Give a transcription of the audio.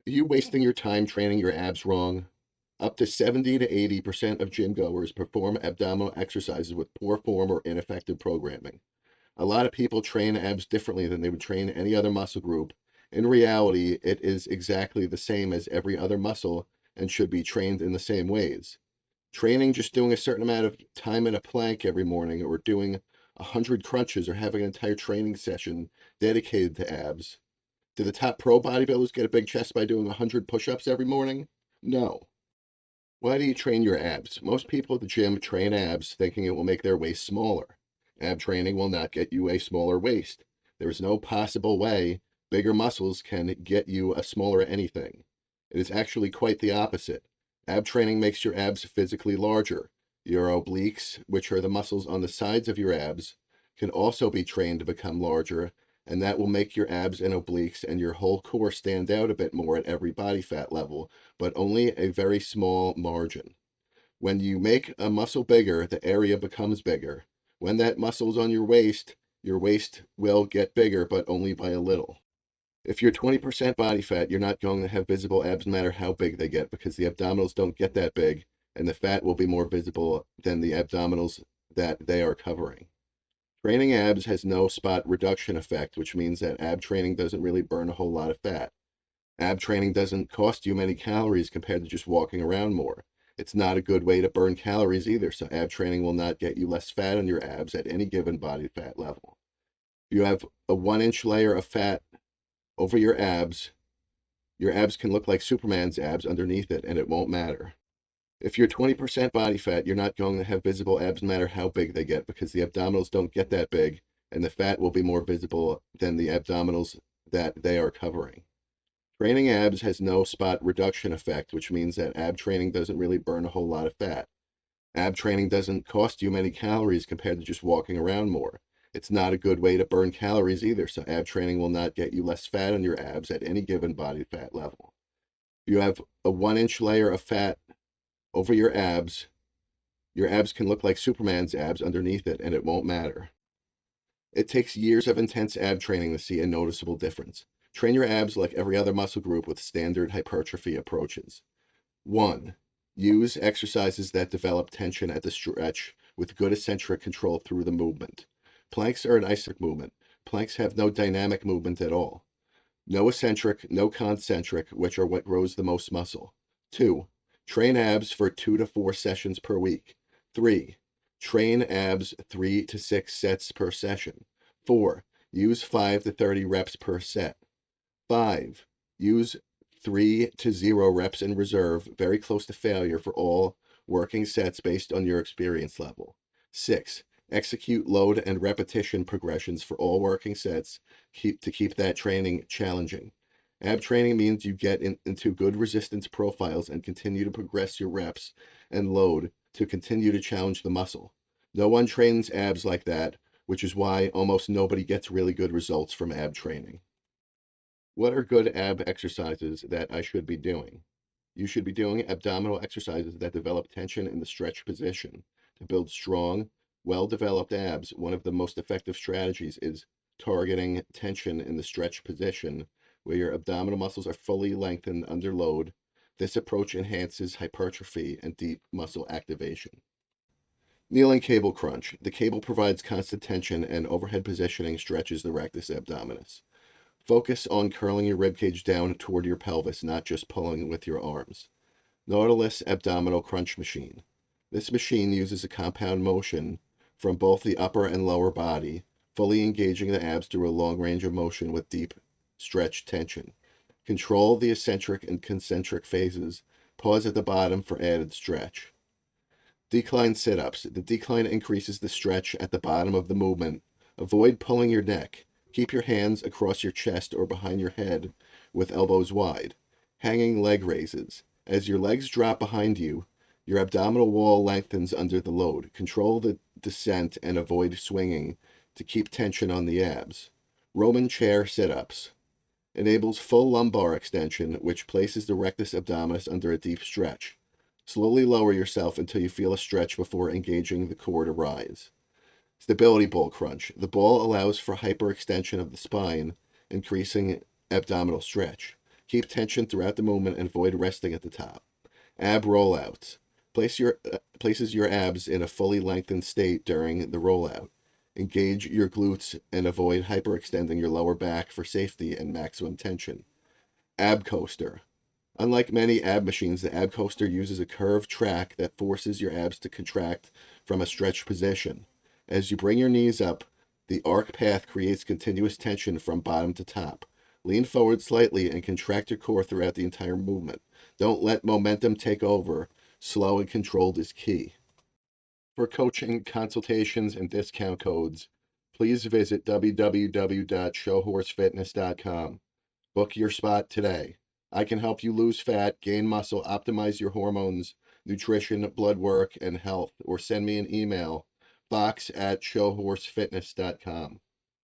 Are you wasting your time training your abs wrong? Up to 70 to 80% of gym goers perform abdominal exercises with poor form or ineffective programming. A lot of people train abs differently than they would train any other muscle group. In reality, it is exactly the same as every other muscle and should be trained in the same ways. Training just doing a certain amount of time in a plank every morning or doing 100 crunches or having an entire training session dedicated to abs. Do the top pro bodybuilders get a big chest by doing 100 push-ups every morning? No. Why do you train your abs? Most people at the gym train abs thinking it will make their waist smaller. Ab training will not get you a smaller waist. There is no possible way bigger muscles can get you a smaller anything. It is actually quite the opposite. Ab training makes your abs physically larger. Your obliques, which are the muscles on the sides of your abs, can also be trained to become larger, and that will make your abs and obliques and your whole core stand out a bit more at every body fat level, but only a very small margin. When you make a muscle bigger, the area becomes bigger. When that muscle's on your waist will get bigger, but only by a little. If you're 20% body fat, you're not going to have visible abs no matter how big they get because the abdominals don't get that big, and the fat will be more visible than the abdominals that they are covering. Training abs has no spot reduction effect, which means that ab training doesn't really burn a whole lot of fat. Ab training doesn't cost you many calories compared to just walking around more. It's not a good way to burn calories either, so ab training will not get you less fat on your abs at any given body fat level. If you have a 1-inch layer of fat over your abs can look like Superman's abs underneath it, and it won't matter. If you're 20% body fat, you're not going to have visible abs no matter how big they get because the abdominals don't get that big, and the fat will be more visible than the abdominals that they are covering. Training abs has no spot reduction effect, which means that ab training doesn't really burn a whole lot of fat. Ab training doesn't cost you many calories compared to just walking around more. It's not a good way to burn calories either, so ab training will not get you less fat on your abs at any given body fat level. If you have a 1-inch layer of fat over your abs can look like Superman's abs underneath it, and it won't matter. It takes years of intense ab training to see a noticeable difference. Train your abs like every other muscle group with standard hypertrophy approaches. 1. Use exercises that develop tension at the stretch with good eccentric control through the movement. Planks are an isometric movement. Planks have no dynamic movement at all. No eccentric, no concentric, which are what grows the most muscle. 2. Train abs for 2 to 4 sessions per week. 3. Train abs 3 to 6 sets per session. 4. Use 5 to 30 reps per set. 5. Use 3 to 0 reps in reserve, very close to failure for all working sets based on your experience level. 6. Execute load and repetition progressions for all working sets to keep that training challenging. Ab training means you get into good resistance profiles and continue to progress your reps and load to continue to challenge the muscle. No one trains abs like that, which is why almost nobody gets really good results from ab training. What are good ab exercises that I should be doing? You should be doing abdominal exercises that develop tension in the stretch position. To build strong, well-developed abs, one of the most effective strategies is targeting tension in the stretch position, where your abdominal muscles are fully lengthened under load. This approach enhances hypertrophy and deep muscle activation. Kneeling cable crunch. The cable provides constant tension and overhead positioning stretches the rectus abdominis. Focus on curling your ribcage down toward your pelvis, not just pulling with your arms. Nautilus abdominal crunch machine. This machine uses a compound motion from both the upper and lower body, fully engaging the abs through a long range of motion with deep stretch tension. Control the eccentric and concentric phases. Pause at the bottom for added stretch. Decline sit-ups. The decline increases the stretch at the bottom of the movement. Avoid pulling your neck. Keep your hands across your chest or behind your head with elbows wide. Hanging leg raises. As your legs drop behind you, your abdominal wall lengthens under the load. Control the descent and avoid swinging to keep tension on the abs. Roman chair sit-ups. Enables full lumbar extension, which places the rectus abdominis under a deep stretch. Slowly lower yourself until you feel a stretch before engaging the core to rise. Stability ball crunch. The ball allows for hyperextension of the spine, increasing abdominal stretch. Keep tension throughout the movement and avoid resting at the top. Ab rollouts. Places your abs in a fully lengthened state during the rollout. Engage your glutes and avoid hyperextending your lower back for safety and maximum tension. Ab coaster. Unlike many ab machines, the ab coaster uses a curved track that forces your abs to contract from a stretched position. As you bring your knees up, the arc path creates continuous tension from bottom to top. Lean forward slightly and contract your core throughout the entire movement. Don't let momentum take over. Slow and controlled is key. For coaching, consultations, and discount codes, please visit www.showhorsefitness.com. Book your spot today. I can help you lose fat, gain muscle, optimize your hormones, nutrition, blood work, and health. Or send me an email, box@showhorsefitness.com.